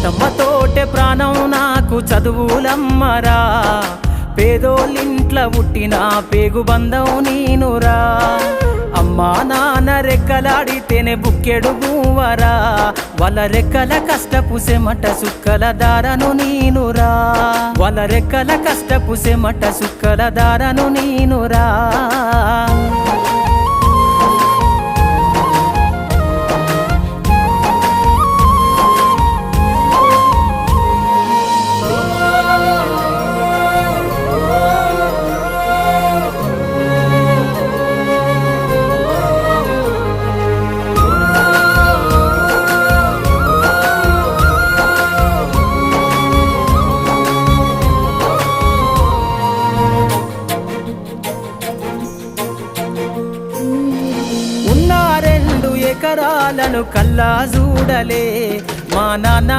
తోటే ప్రాణం నాకు చదువులమ్మరా, పేదోళ్ళింట్ల పుట్టిన పేగు బంధం నేనురా. అమ్మా నాన్న రెక్కలాడితేనే బుక్కెడు భూవరా, వాళ్ళ రెక్కల కష్టపు సెమట సుక్కల దారను నేనురా, వాళ్ళ రెక్కల కష్టపు సెమట సుక్కల దారను నేనురా. ఎకరాలను కల్లా చూడలే మా నాన్న